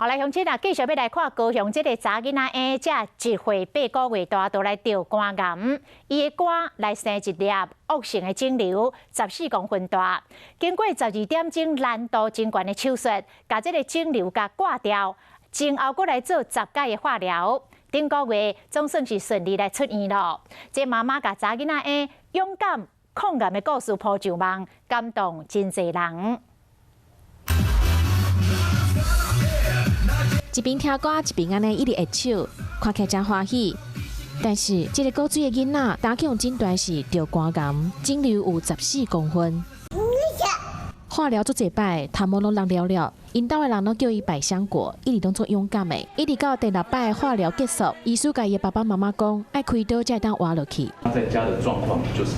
好，来乡亲啊，继续要来看高雄这个查囡仔仔，这1岁8个月大都来吊肝癌，伊的肝来生一粒恶性的肿瘤，14公分大。经过12点钟难度真悬的手术，把这个肿瘤给挂掉，前后过来做10届的化疗。顶个月总算是顺利来出院了。这妈妈甲查囡仔勇敢抗癌的故事铺上网，感动真侪人。 一边听歌，一边安尼一直握手，看起来真欢喜。但是，这个古水的囡仔，打去诊断是得肝癌，肿瘤有14公分。化疗做一摆，头毛拢落了了。因兜的人拢叫伊百香果，一直当做勇敢的。一直到第6摆化疗结束，医师甲伊爸爸妈妈讲，爱开刀才会当活落去。他在家的状况就是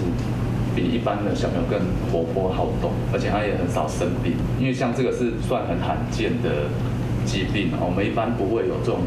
比一般的小朋友更活泼好动，而且他也很少生病，因为像这个是算很罕见的。 疾病我们一般不会有这种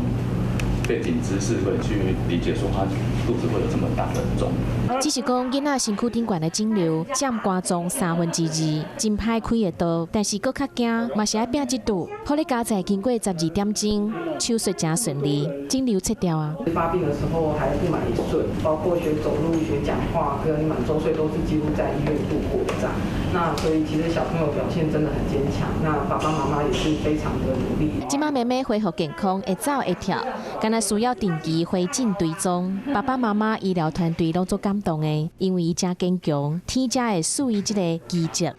背景知识，会去理解说他肚子会有这么大的肿。只是讲囡仔身躯顶悬的肿瘤占肝脏2/3，真歹开的刀，但是搁较惊，嘛是爱拼一赌。好在家在经过12点钟，手术真顺利，肿瘤切掉啊。发病的时候还不满1岁，包括学走路、学讲话，还有你满周岁都是几乎在医院度过的这样。 那所以其实小朋友表现真的很坚强，那爸爸妈妈也是非常的努力。今妈妹妹恢复健康，会走会跳，敢若需要定期回诊追踪。爸爸妈妈、医疗团队拢做感动的，因为伊真坚强，天才会赐予这个奇迹。